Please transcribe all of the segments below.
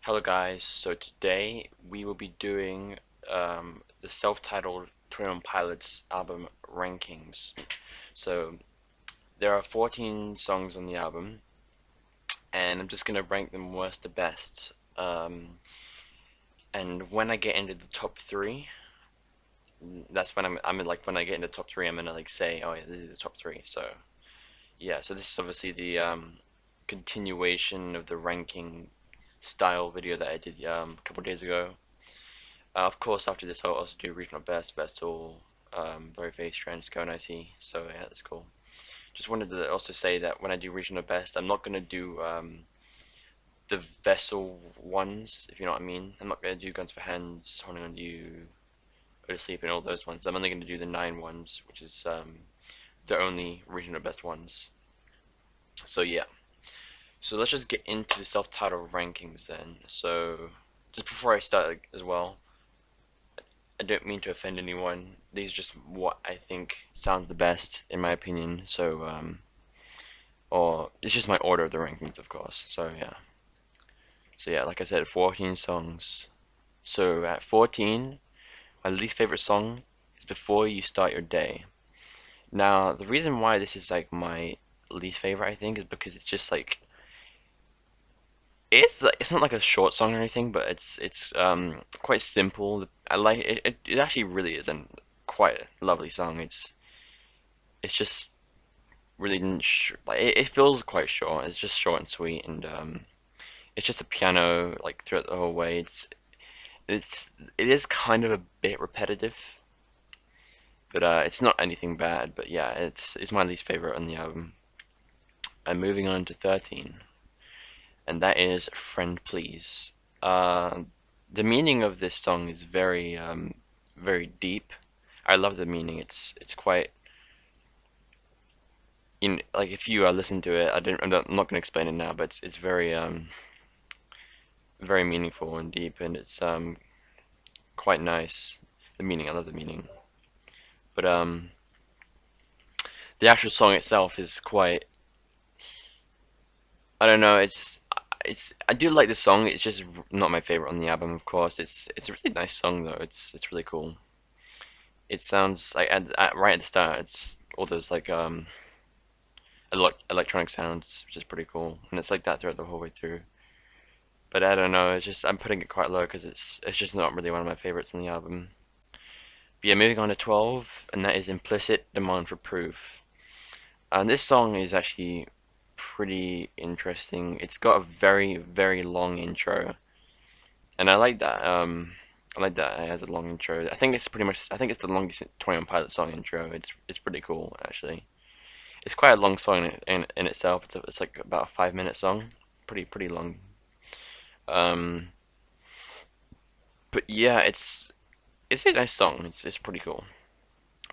Hello guys, so today we will be doing the self-titled 21 Pilots album rankings. So there are 14 songs on the album, and I'm just gonna rank them worst to best. And when I get into the top three, that's when like when I get into the top three, I'm gonna like say, oh yeah, this is the top three. So yeah, so this is obviously the continuation of the ranking style video that I did a couple days ago. Of course, after this, I'll also do regional best, best all, very very strange, go and IC. So yeah, that's cool. Just wanted to also say that when I do regional best, I'm not gonna do the vessel ones, if you know what I mean. I'm not gonna do guns for hands, holding on you, go to sleep, and all those ones. I'm only gonna do the 9 ones, which is the only regional best ones. So yeah. So let's just get into the self-titled rankings then. So just before I start as well, I don't mean to offend anyone. These are just what I think sounds the best in my opinion. So or it's just my order of the rankings, of course. So yeah. So yeah, like I said, 14 songs. So at 14, my least favorite song is Before You Start Your Day. Now, the reason why this is like my least favorite, I think, is because it's just like it's not like a short song or anything, but it's quite simple. I like it. It actually really is a quite a lovely song. It's just really like it feels quite short. It's just short and sweet, and it's just a piano like throughout the whole way. It is kind of a bit repetitive, but it's not anything bad. But yeah, it's my least favorite on the album. I'm moving on to 13, and that is "Friend Please." Uh, the meaning of this song is very deep. I love the meaning. It's quite like if you listen to it, I'm not gonna explain it now, but it's very meaningful and deep, and it's quite nice. The meaning, I love the meaning, but the actual song itself is quite. I don't know. It's I do like the song. It's just not my favorite on the album, of course. It's a really nice song though. It's really cool. It sounds like right at the start, it's all those like electronic sounds, which is pretty cool, and it's like that throughout the whole way through. But I don't know. It's just I'm putting it quite low because it's just not really one of my favorites on the album. But yeah, moving on to 12, and that is Implicit Demand for Proof. And this song is actually pretty interesting. It's got a very long intro, and I like that. I like that it has a long intro. I think it's pretty much. I think it's the longest 21 Pilot song intro. It's pretty cool actually. It's quite a long song in itself. It's like about a 5 minute song. Pretty long. Um, but yeah, it's a nice song. It's pretty cool.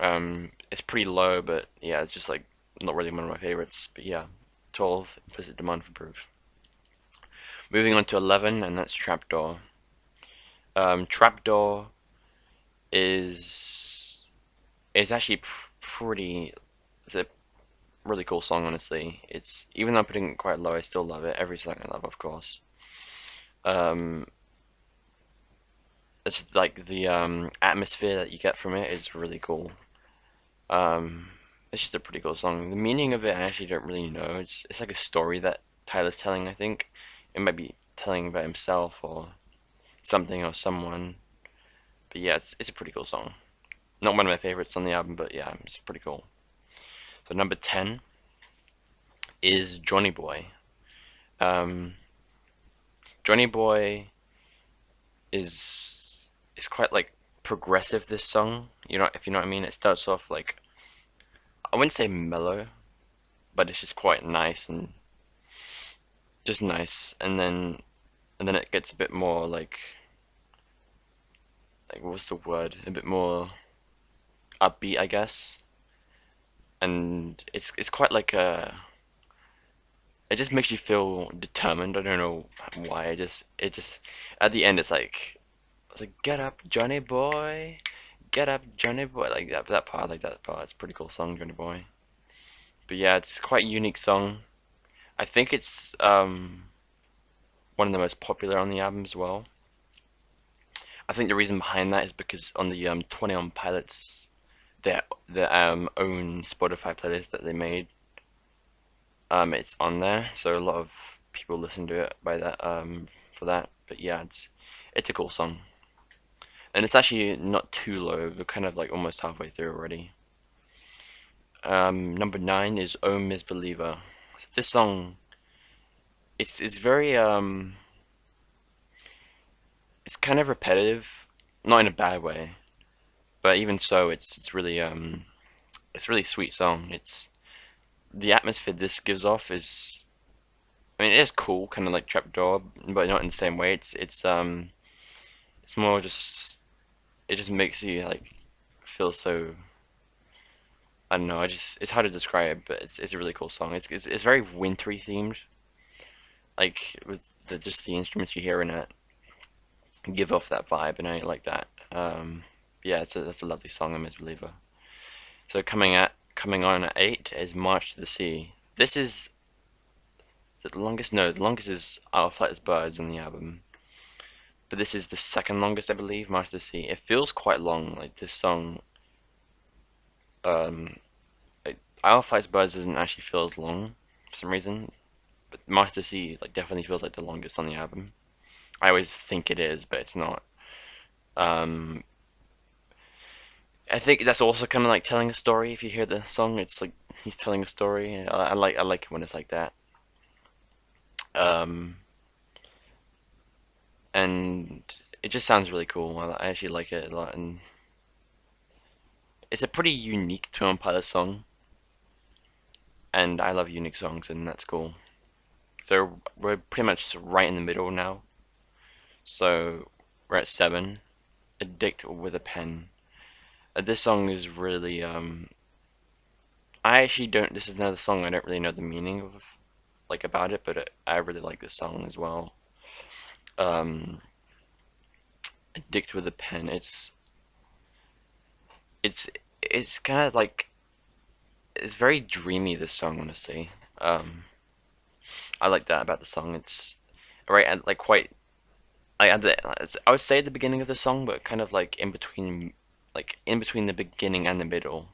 It's pretty low, but yeah, it's just like not really one of my favorites. But yeah, 12, Implicit Demand for Proof. Moving on to 11, and that's Trapdoor. Trapdoor is is actually pretty. It's a really cool song, honestly. It's even though I'm putting it quite low, I still love it. Every song I love, of course. Um, it's just like the atmosphere that you get from it is really cool. Um, it's just a pretty cool song. The meaning of it, I actually don't really know. It's like a story that Tyler's telling. I think it might be telling about himself or something or someone. But yeah, it's a pretty cool song. Not one of my favorites on the album, but yeah, it's pretty cool. So number 10 is Johnny Boy. Um, Johnny Boy is quite like progressive. This song, if you know what I mean. It starts off like I wouldn't say mellow, but it's just quite nice and just nice, and then it gets a bit more like what's the word? A bit more upbeat, I guess. And it's quite like a. It just makes you feel determined. I don't know why. It just at the end it's like get up, Johnny boy, get up, Johnny boy. Like that part, I like that part. It's a pretty cool song, Johnny boy. But yeah, it's quite a unique song. I think it's one of the most popular on the album as well. I think the reason behind that is because on the 21 Pilots, their own Spotify playlist that they made, it's on there, so a lot of people listen to it by that for that. But yeah, it's a cool song, and it's actually not too low. We're kind of like almost halfway through already. Number nine is "Oh Miss Believer." So this song, it's very it's kind of repetitive, not in a bad way, but even so, it's really sweet song. It's the atmosphere this gives off is, I mean, it is cool, kind of like Trapdoor, but not in the same way. It's more just, it just makes you like feel so. I don't know. It's hard to describe, but it's a really cool song. It's very wintry themed, like with just the instruments you hear in it give off that vibe, and I like that. Yeah, that's a lovely song, I Misbeliever. So coming on at eight is March to the Sea. Is it the longest? No, the longest is I'll Flight as Birds on the album. But this is the second longest, I believe, March to the Sea. It feels quite long, like this song. Um, I'll Flight as Birds doesn't actually feel as long for some reason, but March to the Sea like definitely feels like the longest on the album. I always think it is, but it's not. Um, I think that's also kind of like telling a story. If you hear the song, it's like he's telling a story. I like it when it's like that. Um, and it just sounds really cool. I actually like it a lot, and it's a pretty unique Tame Impala song, and I love unique songs, and that's cool. So we're pretty much right in the middle now. So we're at seven. Addict with a Pen. This song is really I actually don't. This is another song I don't really know the meaning of, like about it, but I really like this song as well. Um, Addict with a Pen. It's it's kind of like it's very dreamy. This song, honestly. Um, I like that about the song. It's right and like quite. I would say at the beginning of the song, but kind of like in between the beginning and the middle.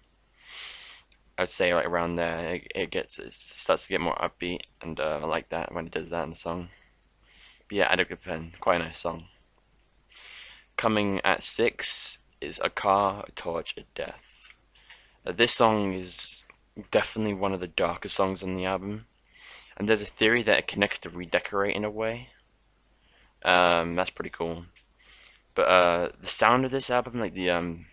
I'd say right around there, it starts to get more upbeat, and I like that when it does that in the song. But yeah, Addict with a Pen, quite a nice song. Coming at six is A Car, a Torch, a Death. This song is definitely one of the darker songs on the album, and there's a theory that it connects to Redecorate in a way. That's pretty cool. But the sound of this album, like the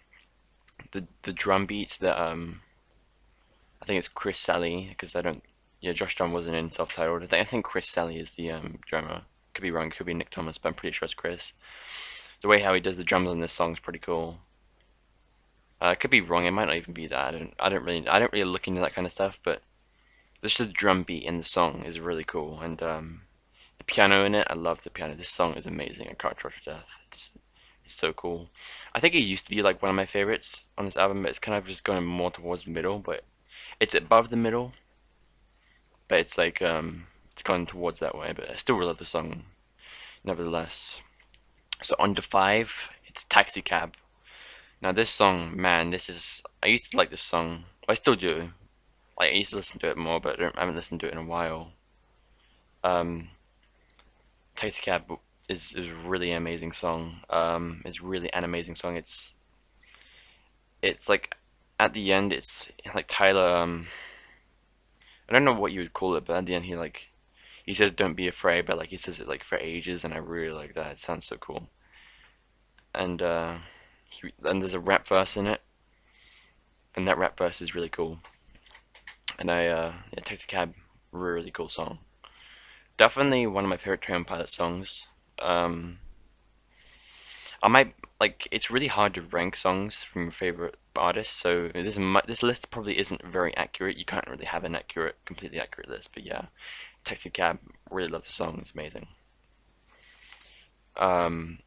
drum beats that I think it's Chris Sally because I don't. Yeah, Josh Drum wasn't in self-titled. I think Chris Sally is the drummer. Could be wrong. Could be Nick Thomas, but I'm pretty sure it's Chris. The way how he does the drums on this song is pretty cool. I could be wrong. It might not even be that. I don't really look into that kind of stuff. But just the drum beat in the song is really cool, and the piano in it. I love the piano. This song is amazing. I can't torture death. It's so cool. I think it used to be like one of my favorites on this album, but it's kind of just going more towards the middle. But it's above the middle, but it's like it's gone towards that way. But I still really love the song, nevertheless. So on to five, it's Taxicab. Now this song, man, this is I used to like this song. I still do. Like I used to listen to it more, but I haven't listened to it in a while. Um, Tastycap is a really amazing song. It's really an amazing song. It's like at the end, it's like Tyler. I don't know what you would call it, but at the end he says don't be afraid, but like he says it like for ages, and I really like that. It sounds so cool. And and there's a rap verse in it, and that rap verse is really cool. And yeah, Taxi Cab, really cool song. Definitely one of my favorite Train Pilot songs. Um, I might like it's really hard to rank songs from your favorite artists, so this list probably isn't very accurate. You can't really have an completely accurate list, but yeah, Taxi Cab, really love the song. It's amazing. Um,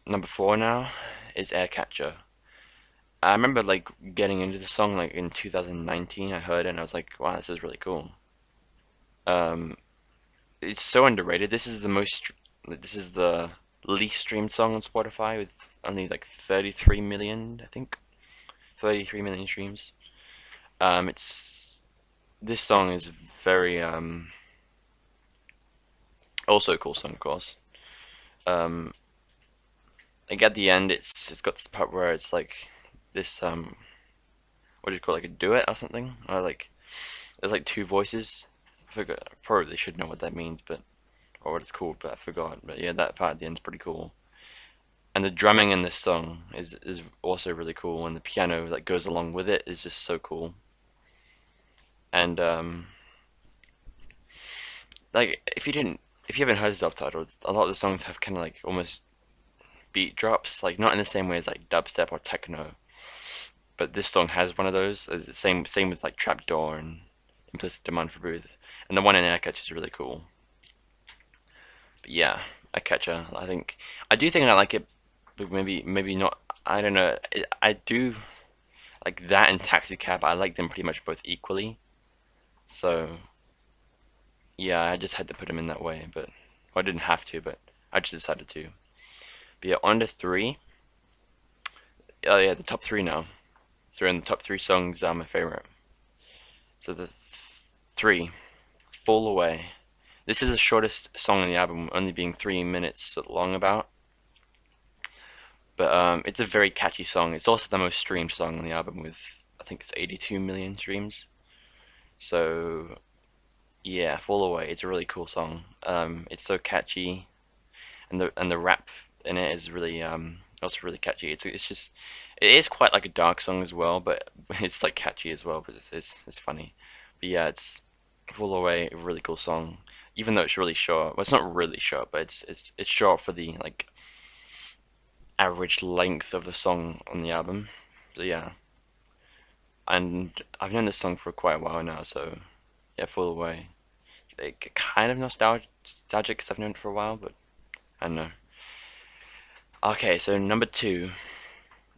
Number four now is Air Catcher. I remember like getting into the song like in 2019. I heard it and I was like, wow, this is really cool. Um, it's so underrated. This is the least streamed song on Spotify with only like 33 million, I think. 33 million streams. It's this song is very also a cool song, of course. Um, like at the end, it's got this part where it's like this what do you call it, like a duet or something, or like there's like two voices. I forgot. I probably should know what that means, but or what it's called, but I forgot. But yeah, that part at the end is pretty cool. And the drumming in this song is also really cool, and the piano that goes along with it is just so cool. And like if you haven't heard Self-Titled, a lot of the songs have kind of like almost beat drops, like not in the same way as like dubstep or techno, but this song has one of those. It's the same with like Trapdoor and Implicit Demand for Booth, and the one in Aircatch is really cool. But yeah, Aircatcher, I do think I like it, but maybe not. I don't know. I do like that and Taxicab. I like them pretty much both equally. So yeah, I just had to put them in that way, but well, I didn't have to, but I just decided to. But yeah, on to three. Oh yeah, the top three now. So we're in the top three songs that are my favorite. So the three, Fall Away. This is the shortest song on the album, only being 3 minutes long about. But it's a very catchy song. It's also the most streamed song on the album with I think it's 82 million streams. So yeah, Fall Away. It's a really cool song. It's so catchy, and the rap in it is really also really catchy. It's just it is quite like a dark song as well, but it's like catchy as well. But it's funny. But yeah, it's Fall Away, a really cool song. Even though it's really short. Well, it's not really short, but it's short for the like average length of the song on the album. So yeah, and I've known this song for quite a while now. So yeah, Fall Away. It's like kind of nostalgic because I've known it for a while, but I don't know. Okay, so number two,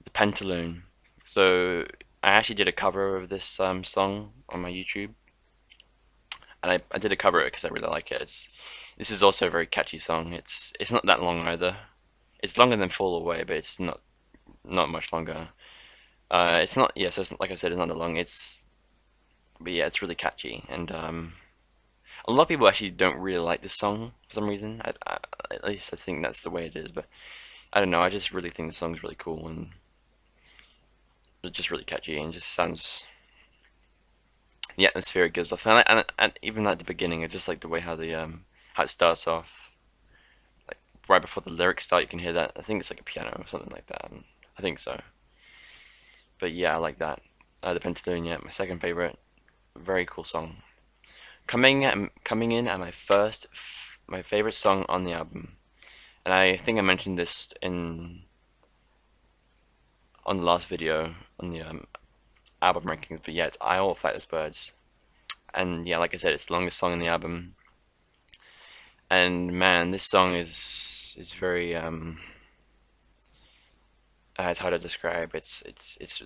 the Pantaloon. So I actually did a cover of this song on my YouTube, and I did a cover of it because I really like it. This is also a very catchy song. It's not that long either. It's longer than Fall Away, but it's not much longer. It's not yeah. So it's, like I said, it's not that long. But yeah, it's really catchy, and a lot of people actually don't really like this song for some reason. At least I think that's the way it is, but I don't know. I just really think the song's really cool and it's just really catchy and just sounds the atmosphere it gives off. And even at the beginning, I just like the way how it starts off. Like right before the lyrics start, you can hear that. I think it's like a piano or something like that. I think so. But yeah, I like that. The Pantaloon, yeah, my second favorite. Very cool song. Coming in at my favorite song on the album, and I think I mentioned this in on the last video on the album rankings. But yeah, it's "I Will Fight the Birds," and yeah, like I said, it's the longest song in the album. And man, this song is very it's hard to describe. It's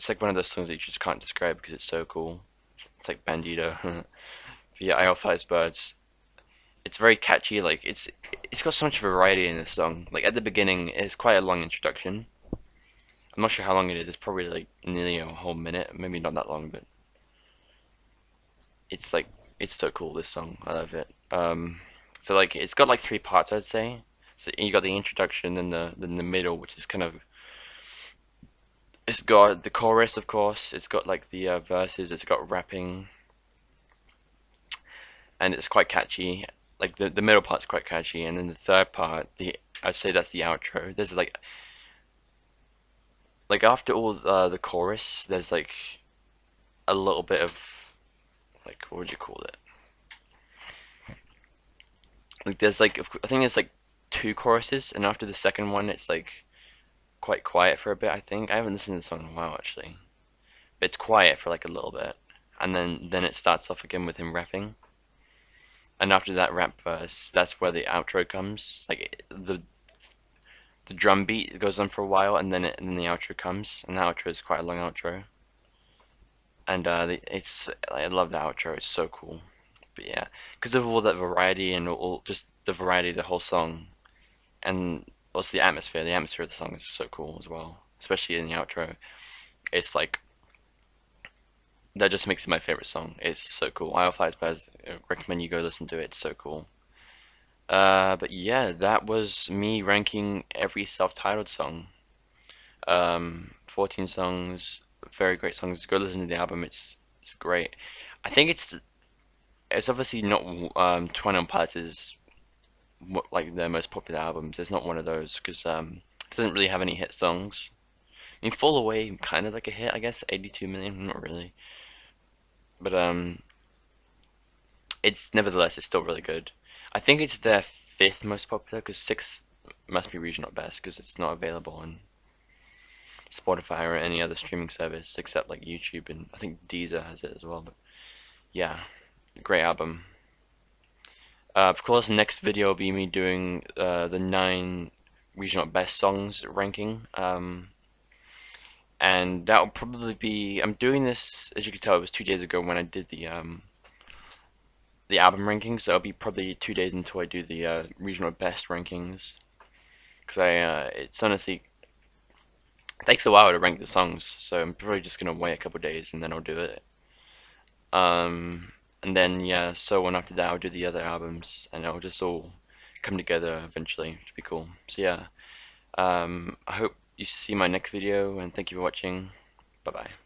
like one of those songs that you just can't describe because it's so cool. It's like Bandito. But yeah, "I Will Fight the Birds." It's very catchy. Like it's got so much variety in this song. Like at the beginning, it's quite a long introduction. I'm not sure how long it is. It's probably like nearly a whole minute. Maybe not that long, but it's like it's so cool. This song, I love it. So like it's got like three parts, I'd say. So you got the introduction and then the middle, which is kind of it's got the chorus, of course. It's got like the verses. It's got rapping, and it's quite catchy. Like the middle part's quite catchy, and then the third part, the I'd say that's the outro. There's like after all the chorus, there's like a little bit of like what would you call it? Like there's like I think there's like two choruses, and after the second one, it's like quite quiet for a bit. I think I haven't listened to the song in a while actually, but it's quiet for like a little bit, and then it starts off again with him rapping. And after that rap verse, that's where the outro comes. Like the drum beat goes on for a while, and then the outro comes, and the outro is quite a long outro. And it's I love the outro. It's so cool. But yeah, because of all that variety and just the variety of the whole song, and also the atmosphere of the song is so cool as well, especially in the outro. It's like that just makes it my favorite song. It's so cool. I recommend you go listen to it. It's so cool. But yeah, that was me ranking every self-titled song. 14 songs, very great songs. Go listen to the album. It's great. I think it's obviously not 21 Pilots is like their most popular albums. It's not one of those because it doesn't really have any hit songs. I mean, Fall Away kind of like a hit, I guess. 82 million, not really, but it's nevertheless it's still really good. I think it's their fifth most popular because six must be regional best because it's not available on Spotify or any other streaming service except like YouTube, and I think Deezer has it as well. But yeah, great album. Of course, next video will be me doing the 9 regional best songs ranking. And that will probably be. I'm doing this, as you can tell, it was 2 days ago when I did the album rankings. So it'll be probably 2 days until I do the regional best rankings. Because it's honestly it takes a while to rank the songs, so I'm probably just gonna wait a couple days and then I'll do it. And then yeah, so one after that I'll do the other albums, and it'll just all come together eventually, which would be cool. So yeah, I hope you see my next video, and thank you for watching. Bye bye.